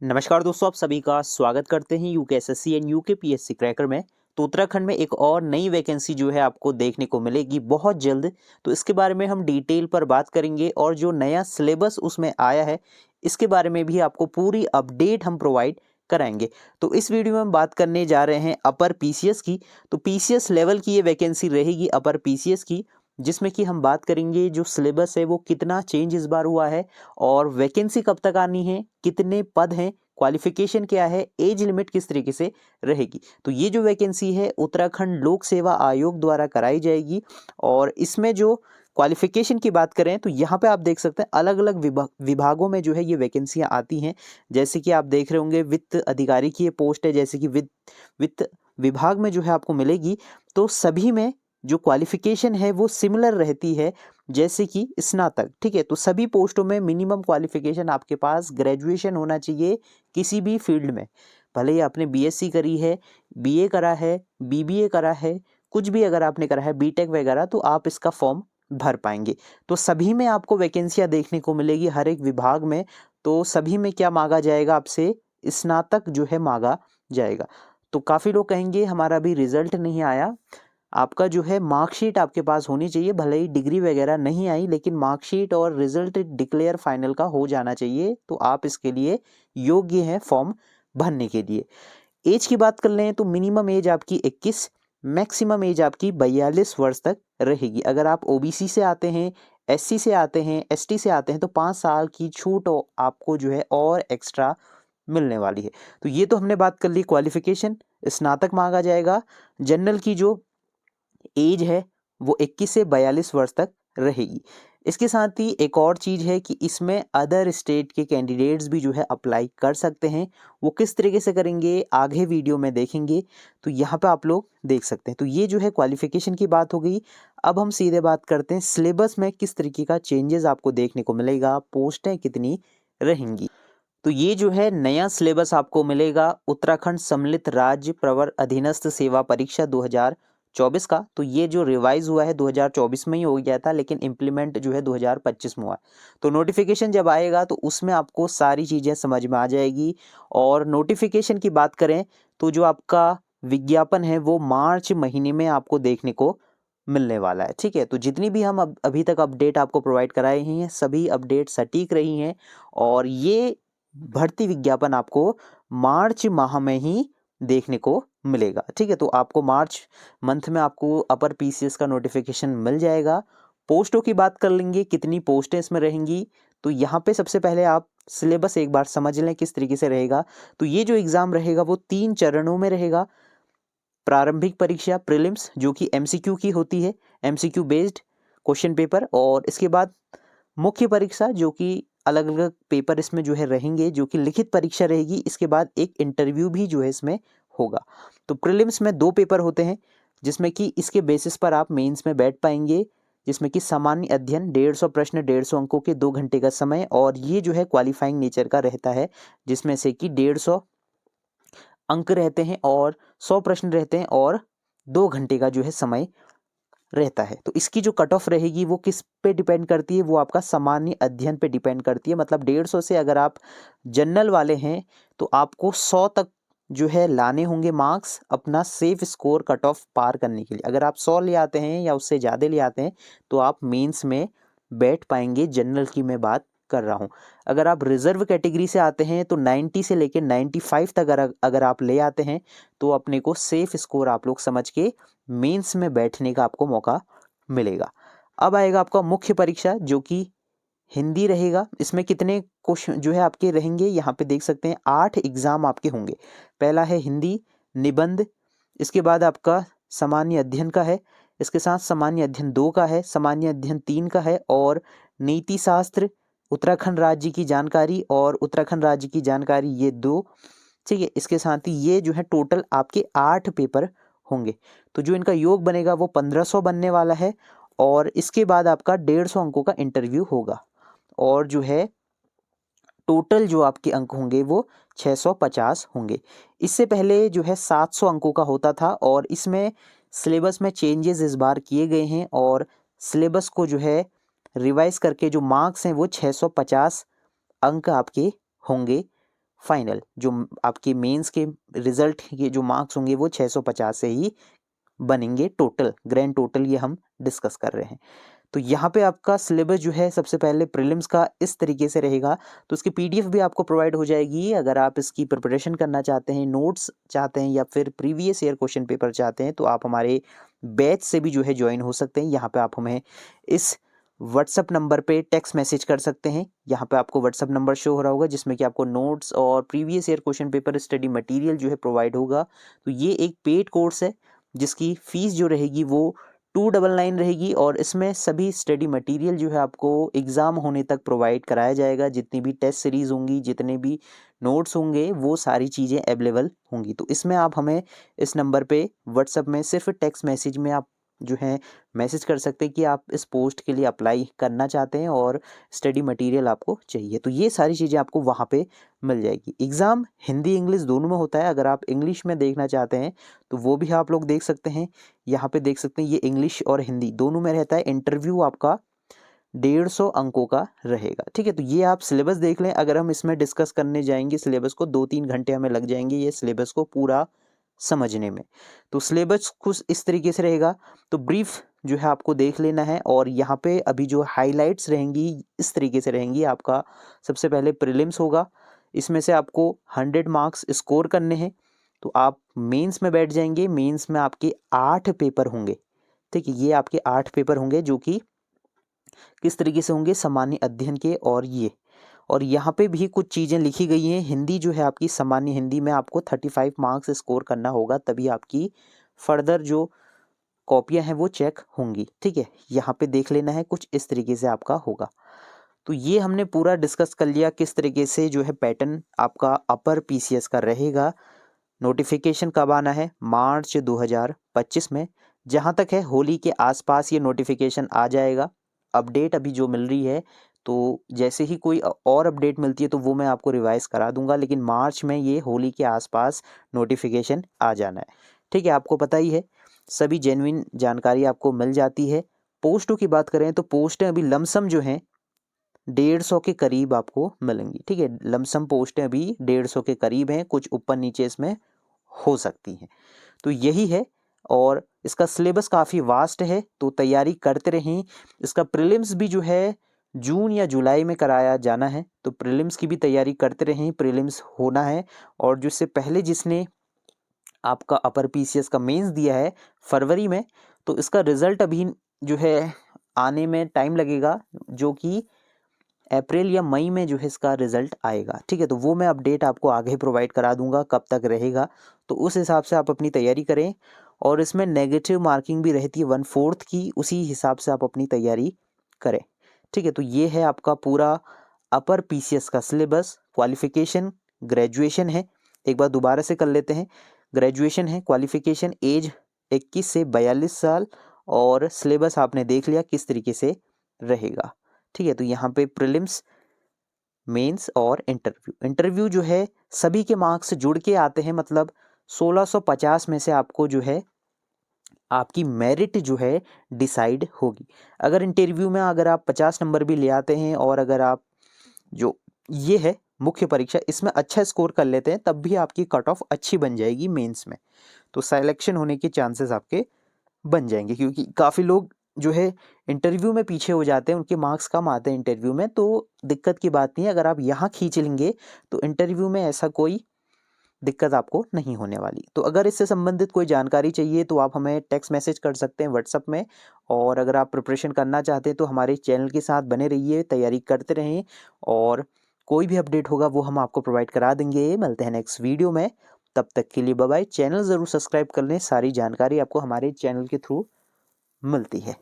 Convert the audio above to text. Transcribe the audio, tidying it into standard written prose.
नमस्कार दोस्तों, आप सभी का स्वागत करते हैं यूकेएसएससी एंड यूकेपीएससी क्रैकर में। तो उत्तराखंड में एक और नई वैकेंसी जो है आपको देखने को मिलेगी बहुत जल्द। तो इसके बारे में हम डिटेल पर बात करेंगे और जो नया सिलेबस उसमें आया है इसके बारे में भी आपको पूरी अपडेट हम प्रोवाइड कराएंगे। तो इस वीडियो में हम बात करने जा रहे हैं अपर पीसीएस की। तो पीसीएस लेवल की ये वैकेंसी रहेगी अपर पीसीएस की, जिसमें कि हम बात करेंगे जो सिलेबस है वो कितना चेंज इस बार हुआ है और वैकेंसी कब तक आनी है, कितने पद हैं, क्वालिफिकेशन क्या है, एज लिमिट किस तरीके से रहेगी। तो ये जो वैकेंसी है उत्तराखंड लोक सेवा आयोग द्वारा कराई जाएगी। और इसमें जो क्वालिफिकेशन की बात करें तो यहाँ पे आप देख सकते हैं अलग अलग विभागों में जो है ये वैकेंसियाँ आती हैं। जैसे कि आप देख रहे होंगे वित्त अधिकारी की ये पोस्ट है, जैसे कि वित्त विभाग में जो है आपको मिलेगी। तो सभी में जो क्वालिफिकेशन है वो सिमिलर रहती है, जैसे कि स्नातक। ठीक है, तो सभी पोस्टों में मिनिमम क्वालिफिकेशन आपके पास ग्रेजुएशन होना चाहिए किसी भी फील्ड में। भले ही आपने बीएससी करी है, बीए करा है, बीबीए करा है, कुछ भी अगर आपने करा है, बीटेक वगैरह, तो आप इसका फॉर्म भर पाएंगे। तो सभी में आपको वैकेंसियां देखने को मिलेगी हर एक विभाग में। तो सभी में क्या मांगा जाएगा आपसे, स्नातक जो है मांगा जाएगा। तो काफ़ी लोग कहेंगे हमारा अभी रिजल्ट नहीं आया। आपका जो है मार्कशीट आपके पास होनी चाहिए, भले ही डिग्री वगैरह नहीं आई लेकिन मार्कशीट और रिजल्ट डिक्लेयर फाइनल का हो जाना चाहिए। तो आप इसके लिए योग्य हैं फॉर्म भरने के लिए। एज की बात कर लें तो मिनिमम एज आपकी 21, मैक्सिमम एज आपकी 42 वर्ष तक रहेगी। अगर आप ओबीसी से आते हैं, एससी से आते हैं, एसटी से आते हैं तो 5 साल की छूट आपको जो है और एक्स्ट्रा मिलने वाली है। तो ये तो हमने बात कर ली क्वालिफिकेशन, स्नातक मांगा जाएगा। जनरल की जो एज है वो 21 से 42 वर्ष तक रहेगी। इसके साथ ही एक और चीज़ है कि इसमें अदर स्टेट के कैंडिडेट्स भी जो है अप्लाई कर सकते हैं। वो किस तरीके से करेंगे आगे वीडियो में देखेंगे, तो यहाँ पे आप लोग देख सकते हैं। तो ये जो है क्वालिफिकेशन की बात हो गई। अब हम सीधे बात करते हैं सिलेबस में किस तरीके का चेंजेस आपको देखने को मिलेगा, पोस्टें कितनी रहेंगी। तो ये जो है नया सिलेबस आपको मिलेगा उत्तराखंड सम्मिलित राज्य प्रवर अधीनस्थ सेवा परीक्षा 2024 का। तो ये जो रिवाइज हुआ है 2024 में ही हो गया था, लेकिन इम्प्लीमेंट जो है 2025 में हुआ है। तो नोटिफिकेशन जब आएगा तो उसमें आपको सारी चीज़ें समझ में आ जाएगी। और नोटिफिकेशन की बात करें तो जो आपका विज्ञापन है वो मार्च महीने में आपको देखने को मिलने वाला है। ठीक है, तो जितनी भी हम अभी तक अपडेट आपको प्रोवाइड कराए हैं सभी अपडेट सटीक रही हैं। और ये भर्ती विज्ञापन आपको मार्च माह में ही देखने को मिलेगा। ठीक है, तो आपको मार्च मंथ में आपको अपर पीसीएस का नोटिफिकेशन मिल जाएगा। पोस्टों की बात कर लेंगे, कितनी पोस्टें इसमें रहेंगी। तो यहाँ पे सबसे पहले आप सिलेबस एक बार समझ लें किस तरीके से रहेगा। तो ये जो एग्ज़ाम रहेगा वो 3 चरणों में रहेगा। प्रारंभिक परीक्षा प्रीलिम्स जो कि एमसीक्यू की होती है, एमसीक्यू बेस्ड क्वेश्चन पेपर। और इसके बाद मुख्य परीक्षा जो कि अलग अलग पेपर इसमें जो है रहेंगे, जो कि लिखित परीक्षा रहेगी। इसके बाद एक इंटरव्यू भी जो है इसमें होगा। तो प्रीलिम्स में 2 पेपर होते हैं, जिसमें कि इसके बेसिस पर आप मेंस में बैठ पाएंगे, जिसमें कि सामान्य अध्ययन 150 प्रश्न 150 अंकों के 2 घंटे का समय। और ये जो है क्वालिफाइंग नेचर का रहता है, जिसमें से कि 150 अंक रहते हैं और 100 प्रश्न रहते हैं और 2 घंटे का जो है समय रहता है। तो इसकी जो कट ऑफ रहेगी वो किस पे डिपेंड करती है, वो आपका सामान्य अध्ययन पे डिपेंड करती है। मतलब 150 से अगर आप जनरल वाले हैं तो आपको 100 तक जो है लाने होंगे मार्क्स अपना सेफ स्कोर कट ऑफ पार करने के लिए। अगर आप 100 ले आते हैं या उससे ज़्यादा ले आते हैं तो आप मेंस में बैठ पाएंगे। जनरल की मैं बात कर रहा हूँ। अगर आप रिजर्व कैटेगरी से आते हैं तो 90 से लेकर 95 तक अगर आप ले आते हैं तो अपने को सेफ स्कोर आप लोग समझ के मेंस में बैठने का आपको मौका मिलेगा। अब आएगा आपका मुख्य परीक्षा जो कि हिंदी रहेगा। इसमें कितने क्वेश्चन जो है आपके रहेंगे, यहाँ पे देख सकते हैं 8 एग्जाम आपके होंगे। पहला है हिंदी निबंध, इसके बाद आपका सामान्य अध्ययन का है, इसके साथ सामान्य अध्ययन 2 का है, सामान्य अध्ययन 3 का है, और नीति शास्त्र, उत्तराखंड राज्य की जानकारी और उत्तराखंड राज्य की जानकारी, ये 2। ठीक है, इसके साथ ही ये जो है टोटल आपके 8 पेपर होंगे। तो जो इनका योग बनेगा वो 1500 बनने वाला है। और इसके बाद आपका 150 अंकों का इंटरव्यू होगा। और जो है टोटल जो आपके अंक होंगे वो 650 होंगे। इससे पहले जो है 700 अंकों का होता था और इसमें सिलेबस में चेंजेस इस बार किए गए हैं। और सिलेबस को जो है रिवाइज करके जो मार्क्स हैं वो 650 अंक आपके होंगे फाइनल जो आपके मेंस के रिजल्ट के जो मार्क्स होंगे वो 650 से ही बनेंगे टोटल, ग्रैंड टोटल ये हम डिस्कस कर रहे हैं। तो यहाँ पे आपका सिलेबस जो है सबसे पहले प्रीलिम्स का इस तरीके से रहेगा, तो उसकी पीडीएफ भी आपको प्रोवाइड हो जाएगी। अगर आप इसकी प्रिपरेशन करना चाहते हैं, नोट्स चाहते हैं या फिर प्रीवियस ईयर क्वेश्चन पेपर चाहते हैं, तो आप हमारे बैच से भी जो है ज्वाइन हो सकते हैं। यहाँ पे आप हमें इस व्हाट्सअप नंबर पे टेक्स्ट मैसेज कर सकते हैं। यहाँ पे आपको व्हाट्सअप नंबर शो हो रहा होगा जिसमें कि आपको नोट्स और previous year question paper study material जो है प्रोवाइड होगा। तो ये एक पेड कोर्स है जिसकी फीस जो रहेगी वो 299 रहेगी, और इसमें सभी स्टडी मटेरियल जो है आपको एग्ज़ाम होने तक प्रोवाइड कराया जाएगा। जितनी भी टेस्ट सीरीज़ होंगी, जितने भी नोट्स होंगे, वो सारी चीज़ें अवेलेबल होंगी। तो इसमें आप हमें इस नंबर पे व्हाट्सएप में सिर्फ टेक्स्ट मैसेज में आप जो है मैसेज कर सकते हैं कि आप इस पोस्ट के लिए अप्लाई करना चाहते हैं और स्टडी मटेरियल आपको चाहिए। तो ये सारी चीज़ें आपको वहाँ पे मिल जाएगी। एग्ज़ाम हिंदी इंग्लिश दोनों में होता है। अगर आप इंग्लिश में देखना चाहते हैं तो वो भी आप लोग देख सकते हैं। यहाँ पे देख सकते हैं ये इंग्लिश और हिंदी दोनों में रहता है। इंटरव्यू आपका 150 अंकों का रहेगा। ठीक है, तो ये आप सिलेबस देख लें। अगर हम इसमें डिस्कस करने जाएंगे सिलेबस को, 2-3 घंटे हमें लग जाएंगे ये सिलेबस को पूरा समझने में। तो सिलेबस कुछ इस तरीके से रहेगा। तो ब्रीफ जो है आपको देख लेना है, और यहाँ पे अभी जो हाइलाइट्स रहेंगी इस तरीके से रहेंगी। आपका सबसे पहले प्रीलिम्स होगा, इसमें से आपको 100 मार्क्स स्कोर करने हैं। तो आप मेंस में बैठ जाएंगे। मेंस में आपके 8 पेपर होंगे। ठीक है, ये आपके 8 पेपर होंगे जो कि किस तरीके से होंगे, सामान्य अध्ययन के। और यहाँ पे भी कुछ चीज़ें लिखी गई हैं। हिंदी जो है आपकी सामान्य हिंदी में आपको 35 मार्क्स स्कोर करना होगा, तभी आपकी फर्दर जो कॉपियाँ हैं वो चेक होंगी। ठीक है, यहाँ पे देख लेना है, कुछ इस तरीके से आपका होगा। तो ये हमने पूरा डिस्कस कर लिया किस तरीके से जो है पैटर्न आपका अपर पीसीएस का रहेगा। नोटिफिकेशन कब आना है, मार्च 2025 में। जहाँ तक है होली के आसपास ये नोटिफिकेशन आ जाएगा। अपडेट अभी जो मिल रही है, तो जैसे ही कोई और अपडेट मिलती है तो वो मैं आपको रिवाइज करा दूंगा, लेकिन मार्च में ये होली के आसपास नोटिफिकेशन आ जाना है। ठीक है, आपको पता ही है, सभी जेन्युइन जानकारी आपको मिल जाती है। पोस्टों की बात करें तो पोस्टें अभी लमसम जो हैं 150 के करीब आपको मिलेंगी। ठीक है, लमसम पोस्टें अभी 150 के करीब हैं, कुछ ऊपर नीचे इसमें हो सकती हैं। तो यही है, और इसका सिलेबस काफ़ी वास्ट है, तो तैयारी करते रहें। इसका प्रीलिम्स भी जो है जून या जुलाई में कराया जाना है, तो प्रीलिम्स की भी तैयारी करते रहें। प्रीलिम्स होना है, और जिससे पहले जिसने आपका अपर पीसीएस का मेंस दिया है फरवरी में, तो इसका रिज़ल्ट अभी जो है आने में टाइम लगेगा, जो कि अप्रैल या मई में जो है इसका रिजल्ट आएगा। ठीक है, तो वो मैं अपडेट आपको आगे प्रोवाइड करा दूंगा कब तक रहेगा, तो उस हिसाब से आप अपनी तैयारी करें। और इसमें नेगेटिव मार्किंग भी रहती है 1/4 की, उसी हिसाब से आप अपनी तैयारी करें। ठीक है, तो ये है आपका पूरा अपर पीसीएस का सिलेबस। क्वालिफिकेशन ग्रेजुएशन है, एक बार दोबारा से कर लेते हैं। ग्रेजुएशन है, क्वालिफिकेशन एज 21 से 42 साल, और सिलेबस आपने देख लिया किस तरीके से रहेगा। ठीक है, तो यहाँ पे प्रीलिम्स, मेंस और इंटरव्यू जो है सभी के मार्क्स जुड़ के आते हैं, मतलब 1650 में से आपको जो है आपकी मेरिट जो है डिसाइड होगी। अगर इंटरव्यू में अगर आप 50 नंबर भी ले आते हैं, और अगर आप जो ये है मुख्य परीक्षा इसमें अच्छा स्कोर कर लेते हैं, तब भी आपकी कट ऑफ अच्छी बन जाएगी मेंस में, तो सिलेक्शन होने के चांसेस आपके बन जाएंगे। क्योंकि काफ़ी लोग जो है इंटरव्यू में पीछे हो जाते हैं, उनके मार्क्स कम आते हैं इंटरव्यू में, तो दिक्कत की बात नहीं है। अगर आप यहाँ खींच लेंगे तो इंटरव्यू में ऐसा कोई दिक्कत आपको नहीं होने वाली। तो अगर इससे संबंधित कोई जानकारी चाहिए तो आप हमें टेक्स्ट मैसेज कर सकते हैं व्हाट्सएप में, और अगर आप प्रिपरेशन करना चाहते हैं तो हमारे चैनल के साथ बने रहिए, तैयारी करते रहें, और कोई भी अपडेट होगा वो हम आपको प्रोवाइड करा देंगे। मिलते हैं नेक्स्ट वीडियो में, तब तक के लिए बाय बाय। चैनल ज़रूर सब्सक्राइब कर लें, सारी जानकारी आपको हमारे चैनल के थ्रू मिलती है।